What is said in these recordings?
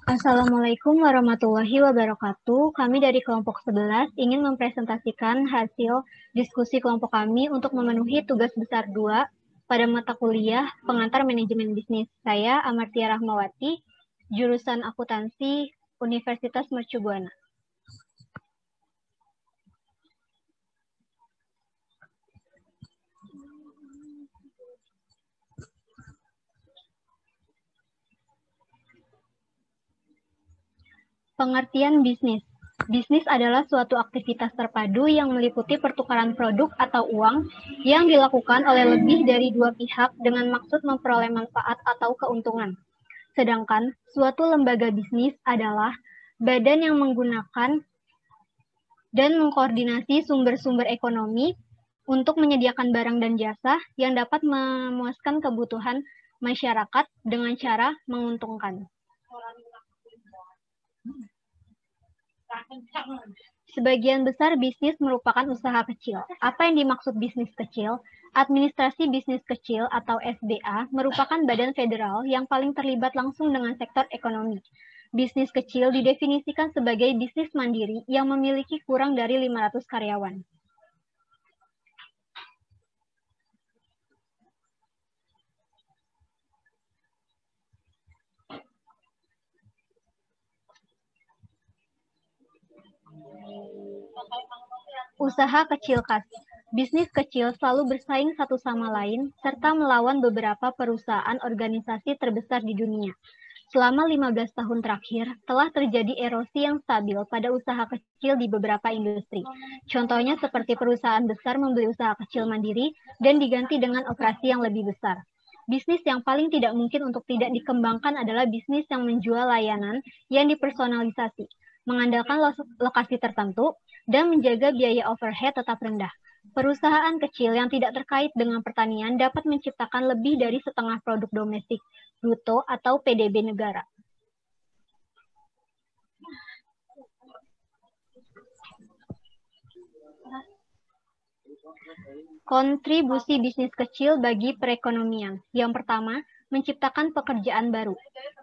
Assalamualaikum warahmatullahi wabarakatuh. Kami dari kelompok 11 ingin mempresentasikan hasil diskusi kelompok kami untuk memenuhi tugas besar 2 pada mata kuliah pengantar manajemen bisnis. Saya Amartia Rahmawati, jurusan akuntansi Universitas Mercu Buana. Pengertian bisnis. Bisnis adalah suatu aktivitas terpadu yang meliputi pertukaran produk atau uang yang dilakukan oleh lebih dari dua pihak dengan maksud memperoleh manfaat atau keuntungan. Sedangkan suatu lembaga bisnis adalah badan yang menggunakan dan mengkoordinasi sumber-sumber ekonomi untuk menyediakan barang dan jasa yang dapat memuaskan kebutuhan masyarakat dengan cara menguntungkan. Sebagian besar bisnis merupakan usaha kecil. Apa yang dimaksud bisnis kecil? Administrasi Bisnis Kecil atau SBA merupakan badan federal yang paling terlibat langsung dengan sektor ekonomi. Bisnis kecil didefinisikan sebagai bisnis mandiri yang memiliki kurang dari 500 karyawan. Usaha kecil khas. Bisnis kecil selalu bersaing satu sama lain serta melawan beberapa perusahaan organisasi terbesar di dunia. Selama 15 tahun terakhir, telah terjadi erosi yang stabil pada usaha kecil di beberapa industri. Contohnya seperti perusahaan besar membeli usaha kecil mandiri dan diganti dengan operasi yang lebih besar. Bisnis yang paling tidak mungkin untuk tidak dikembangkan adalah bisnis yang menjual layanan yang dipersonalisasi, mengandalkan lokasi tertentu, dan menjaga biaya overhead tetap rendah. Perusahaan kecil yang tidak terkait dengan pertanian dapat menciptakan lebih dari setengah produk domestik bruto atau PDB negara. Kontribusi bisnis kecil bagi perekonomian. Yang pertama, menciptakan pekerjaan baru.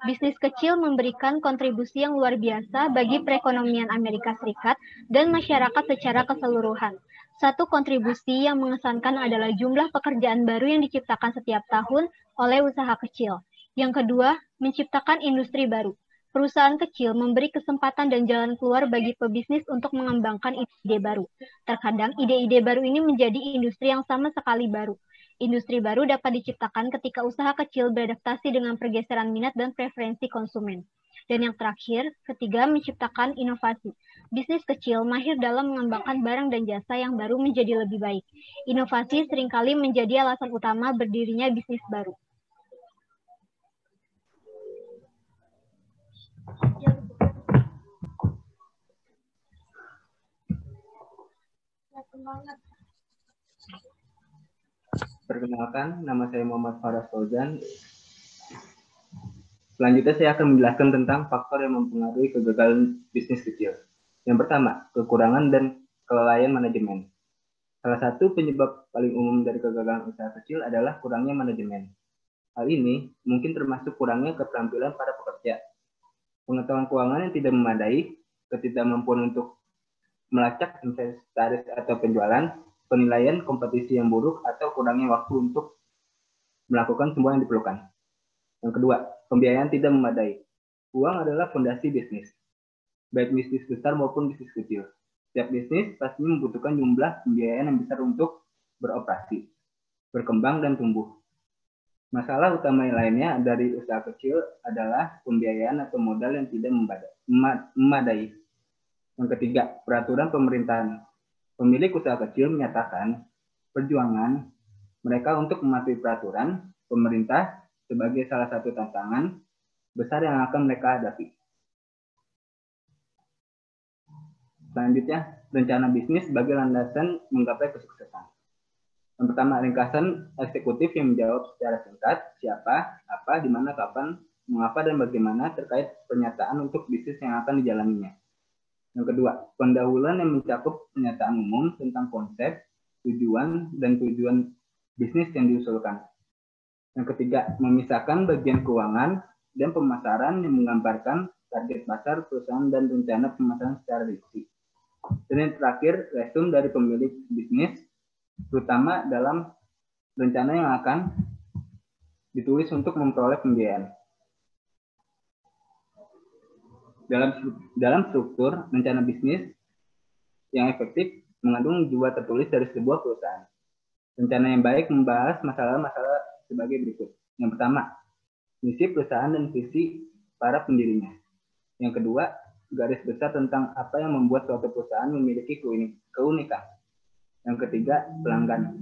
Bisnis kecil memberikan kontribusi yang luar biasa bagi perekonomian Amerika Serikat dan masyarakat secara keseluruhan. Satu kontribusi yang mengesankan adalah jumlah pekerjaan baru yang diciptakan setiap tahun oleh usaha kecil. Yang kedua, menciptakan industri baru. Perusahaan kecil memberi kesempatan dan jalan keluar bagi pebisnis untuk mengembangkan ide baru. Terkadang ide-ide baru ini menjadi industri yang sama sekali baru. Industri baru dapat diciptakan ketika usaha kecil beradaptasi dengan pergeseran minat dan preferensi konsumen. Dan yang terakhir, ketiga, menciptakan inovasi. Bisnis kecil mahir dalam mengembangkan barang dan jasa yang baru menjadi lebih baik. Inovasi seringkali menjadi alasan utama berdirinya bisnis baru. Perkenalkan, nama saya Muhammad Faras Fauzan. Selanjutnya saya akan menjelaskan tentang faktor yang mempengaruhi kegagalan bisnis kecil. Yang pertama, kekurangan dan kelalaian manajemen. Salah satu penyebab paling umum dari kegagalan usaha kecil adalah kurangnya manajemen. Hal ini mungkin termasuk kurangnya keterampilan para pekerja, pengetahuan keuangan yang tidak memadai, ketidakmampuan untuk melacak inventaris atau penjualan, penilaian kompetisi yang buruk, atau kurangnya waktu untuk melakukan semua yang diperlukan. Yang kedua, pembiayaan tidak memadai. Uang adalah fondasi bisnis, baik bisnis besar maupun bisnis kecil. Setiap bisnis pasti membutuhkan jumlah pembiayaan yang besar untuk beroperasi, berkembang, dan tumbuh. Masalah utama lainnya dari usaha kecil adalah pembiayaan atau modal yang tidak memadai. Yang ketiga, peraturan pemerintahan. Pemilik usaha kecil menyatakan perjuangan mereka untuk mematuhi peraturan pemerintah sebagai salah satu tantangan besar yang akan mereka hadapi. Selanjutnya, rencana bisnis sebagai landasan menggapai kesuksesan. Yang pertama, ringkasan eksekutif yang menjawab secara singkat siapa, apa, di mana, kapan, mengapa, dan bagaimana terkait pernyataan untuk bisnis yang akan dijalaninya. Yang kedua, pendahuluan yang mencakup pernyataan umum tentang konsep, tujuan, dan tujuan bisnis yang diusulkan. Yang ketiga, memisahkan bagian keuangan dan pemasaran yang menggambarkan target pasar perusahaan dan rencana pemasaran secara rinci. Dan yang terakhir, resume dari pemilik bisnis, terutama dalam rencana yang akan ditulis untuk memperoleh pembiayaan. Dalam struktur rencana bisnis yang efektif mengandung jiwa tertulis dari sebuah perusahaan. Rencana yang baik membahas masalah-masalah sebagai berikut. Yang pertama, misi perusahaan dan visi para pendirinya. Yang kedua, garis besar tentang apa yang membuat suatu perusahaan memiliki keunikan. Yang ketiga, pelanggan.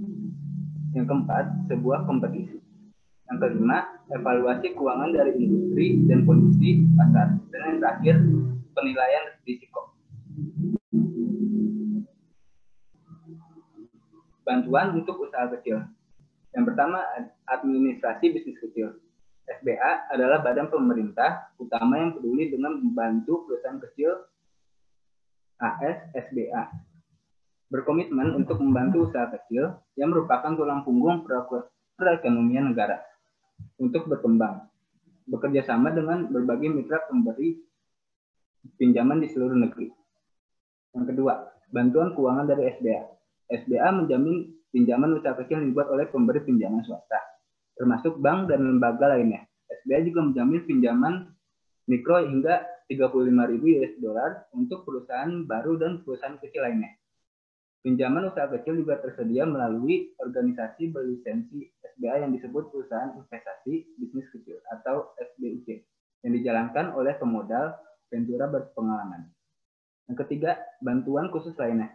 Yang keempat, sebuah kompetisi. Yang kelima, evaluasi keuangan dari industri dan kondisi pasar. Dan yang terakhir, penilaian risiko. Bantuan untuk usaha kecil. Yang pertama, administrasi bisnis kecil. SBA adalah badan pemerintah utama yang peduli dengan membantu perusahaan kecil AS/SBA. Berkomitmen untuk membantu usaha kecil yang merupakan tulang punggung perekonomian negara untuk berkembang. Bekerja sama dengan berbagai mitra pemberi pinjaman di seluruh negeri. Yang kedua, bantuan keuangan dari SBA. SBA menjamin pinjaman usaha kecil yang dibuat oleh pemberi pinjaman swasta, termasuk bank dan lembaga lainnya. SBA juga menjamin pinjaman mikro hingga 35.000 US dollar untuk perusahaan baru dan perusahaan kecil lainnya. Pinjaman usaha kecil juga tersedia melalui organisasi berlisensi SBA yang disebut Perusahaan Investasi Bisnis Kecil atau SBIC, yang dijalankan oleh pemodal ventura berpengalaman. Yang ketiga, bantuan khusus lainnya.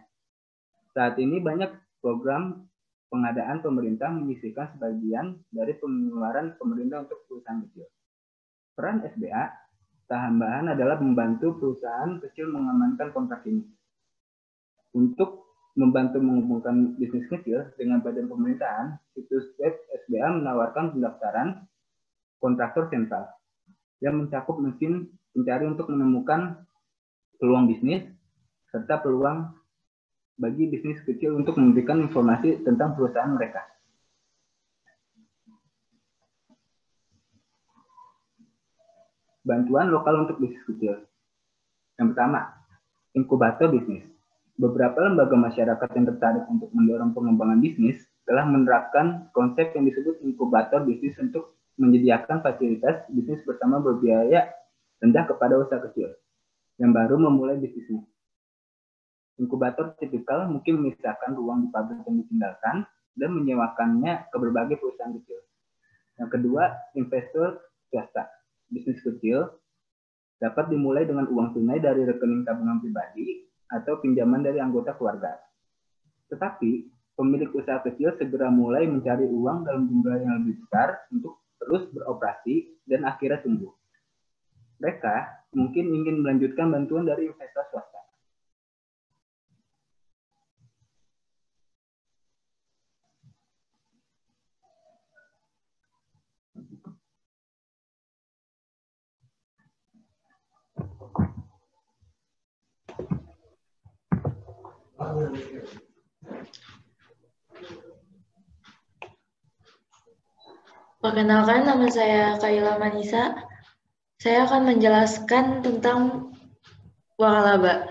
Saat ini banyak program pengadaan pemerintah menyisihkan sebagian dari pengeluaran pemerintah untuk perusahaan kecil. Peran SBA tambahan adalah membantu perusahaan kecil mengamankan kontrak ini. Untuk membantu menghubungkan bisnis kecil dengan badan pemerintahan, situs web SBA menawarkan pendaftaran kontraktor sentral yang mencakup mesin pencari untuk menemukan peluang bisnis serta peluang bagi bisnis kecil untuk memberikan informasi tentang perusahaan mereka. Bantuan lokal untuk bisnis kecil. Yang pertama, inkubator bisnis. Beberapa lembaga masyarakat yang tertarik untuk mendorong pengembangan bisnis telah menerapkan konsep yang disebut inkubator bisnis untuk menyediakan fasilitas bisnis bersama berbiaya rendah kepada usaha kecil yang baru memulai bisnisnya. Inkubator tipikal mungkin memisahkan ruang di pabrik yang ditinggalkan dan menyewakannya ke berbagai perusahaan kecil. Yang kedua, investor swasta. Bisnis kecil dapat dimulai dengan uang tunai dari rekening tabungan pribadi atau pinjaman dari anggota keluarga. Tetapi, pemilik usaha kecil segera mulai mencari uang dalam jumlah yang lebih besar untuk terus beroperasi dan akhirnya tumbuh. Mereka mungkin ingin melanjutkan bantuan dari investor swasta. Perkenalkan, nama saya Kaila Manisa. Saya akan menjelaskan tentang waralaba.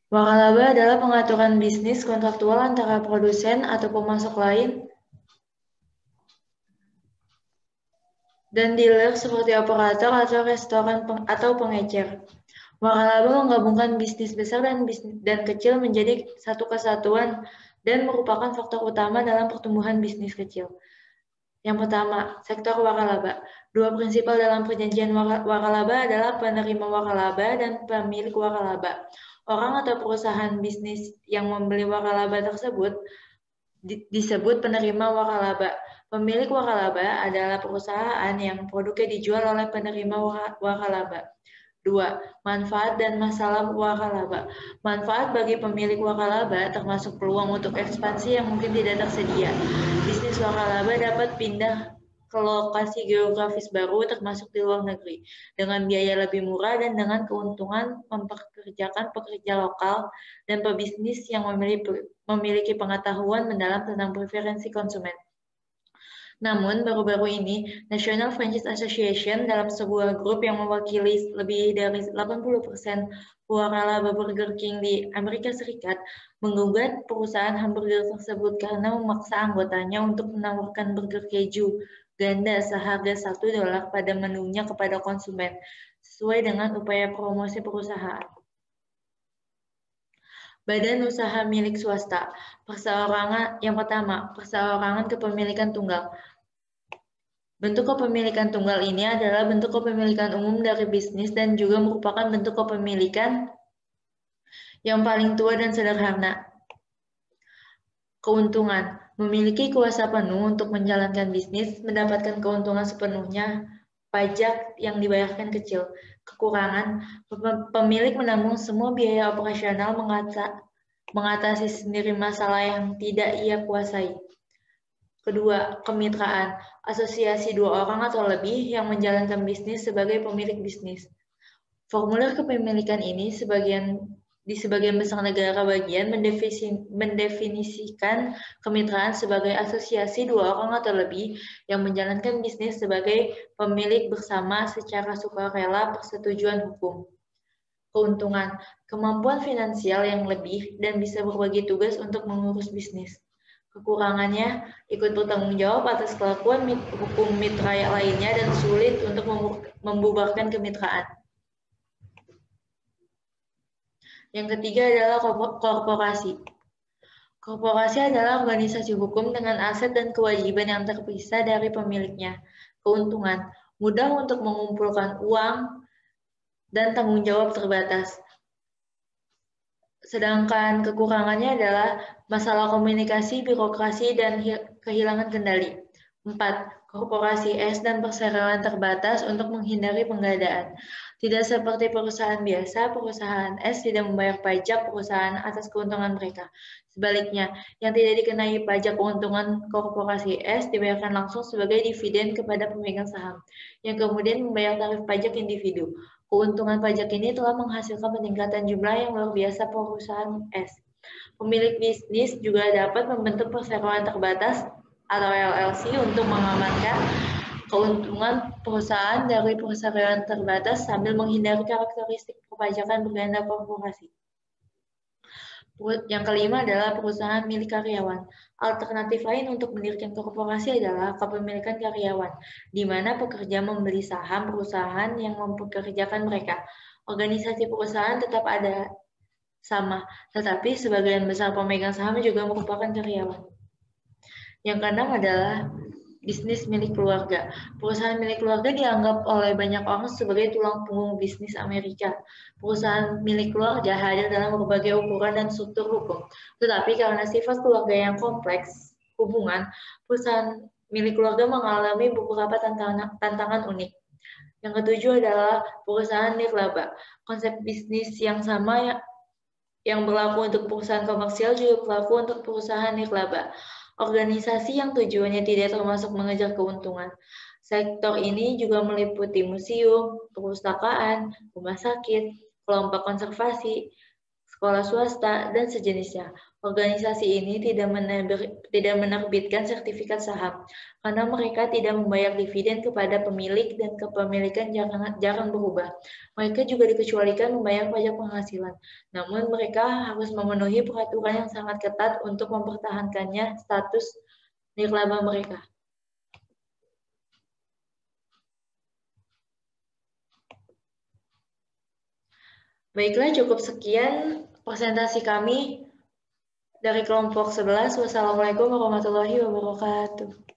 Waralaba adalah pengaturan bisnis kontraktual antara produsen atau pemasok lain dan dealer seperti operator atau restoran atau pengecer. Waralaba menggabungkan bisnis besar dan kecil menjadi satu kesatuan dan merupakan faktor utama dalam pertumbuhan bisnis kecil. Yang pertama, sektor waralaba. Dua prinsipal dalam perjanjian waralaba adalah penerima waralaba dan pemilik waralaba. Orang atau perusahaan bisnis yang membeli waralaba tersebut disebut penerima waralaba. Pemilik waralaba adalah perusahaan yang produknya dijual oleh penerima waralaba. 2. Manfaat dan masalah waralaba. Manfaat bagi pemilik waralaba termasuk peluang untuk ekspansi yang mungkin tidak tersedia. Bisnis waralaba dapat pindah ke lokasi geografis baru termasuk di luar negeri dengan biaya lebih murah dan dengan keuntungan mempekerjakan pekerja lokal dan pebisnis yang memiliki pengetahuan mendalam tentang preferensi konsumen. Namun, baru-baru ini, National Franchise Association dalam sebuah grup yang mewakili lebih dari 80% waralaba Burger King di Amerika Serikat menggugat perusahaan hamburger tersebut karena memaksa anggotanya untuk menawarkan burger keju ganda seharga $1 pada menunya kepada konsumen, sesuai dengan upaya promosi perusahaan. Badan usaha milik swasta. Perseorangan yang pertama, perseorangan kepemilikan tunggal. Bentuk kepemilikan tunggal ini adalah bentuk kepemilikan umum dari bisnis dan juga merupakan bentuk kepemilikan yang paling tua dan sederhana. Keuntungan. Memiliki kuasa penuh untuk menjalankan bisnis, mendapatkan keuntungan sepenuhnya, pajak yang dibayarkan kecil. Kekurangan, pemilik menanggung semua biaya operasional mengatasi sendiri masalah yang tidak ia kuasai. Kedua, kemitraan, asosiasi 2 orang atau lebih yang menjalankan bisnis sebagai pemilik bisnis. Formulir kepemilikan ini di sebagian besar negara bagian mendefinisikan kemitraan sebagai asosiasi 2 orang atau lebih yang menjalankan bisnis sebagai pemilik bersama secara sukarela persetujuan hukum. Keuntungan, kemampuan finansial yang lebih dan bisa berbagi tugas untuk mengurus bisnis. Kekurangannya, ikut bertanggung jawab atas kelakuan hukum mitra lainnya dan sulit untuk membubarkan kemitraan. Yang ketiga adalah korporasi. Korporasi adalah organisasi hukum dengan aset dan kewajiban yang terpisah dari pemiliknya. Keuntungan, mudah untuk mengumpulkan uang dan tanggung jawab terbatas. Sedangkan kekurangannya adalah masalah komunikasi, birokrasi, dan kehilangan kendali. 4. Korporasi S dan perseroan terbatas untuk menghindari penggadaan. Tidak seperti perusahaan biasa, perusahaan S tidak membayar pajak perusahaan atas keuntungan mereka. Sebaliknya, yang tidak dikenai pajak keuntungan korporasi S dibayarkan langsung sebagai dividen kepada pemegang saham, yang kemudian membayar tarif pajak individu. Keuntungan pajak ini telah menghasilkan peningkatan jumlah yang luar biasa perusahaan S. Pemilik bisnis juga dapat membentuk perseroan terbatas atau LLC untuk mengamankan keuntungan perusahaan dari perseroan terbatas sambil menghindari karakteristik perpajakan berganda korporasi. Yang kelima adalah perusahaan milik karyawan. Alternatif lain untuk mendirikan korporasi adalah kepemilikan karyawan, di mana pekerja membeli saham perusahaan yang mempekerjakan mereka. Organisasi perusahaan tetap ada sama, tetapi sebagian besar pemegang saham juga merupakan karyawan. Yang keenam adalah bisnis milik keluarga. Perusahaan milik keluarga dianggap oleh banyak orang sebagai tulang punggung bisnis Amerika. Perusahaan milik keluarga hadir dalam berbagai ukuran dan struktur hukum. Tetapi karena sifat keluarga yang kompleks hubungan, perusahaan milik keluarga mengalami beberapa tantangan unik. Yang ketujuh adalah perusahaan nirlaba. Konsep bisnis yang sama yang berlaku untuk perusahaan komersial juga berlaku untuk perusahaan nirlaba. Organisasi yang tujuannya tidak termasuk mengejar keuntungan. Sektor ini juga meliputi museum, perpustakaan, rumah sakit, kelompok konservasi, sekolah swasta, dan sejenisnya. Organisasi ini tidak menerbitkan sertifikat saham karena mereka tidak membayar dividen kepada pemilik dan kepemilikan jarang berubah. Mereka juga dikecualikan membayar pajak penghasilan. Namun mereka harus memenuhi peraturan yang sangat ketat untuk mempertahankannya status nirlaba mereka. Baiklah, cukup sekian presentasi kami dari kelompok 11. Wassalamualaikum warahmatullahi wabarakatuh.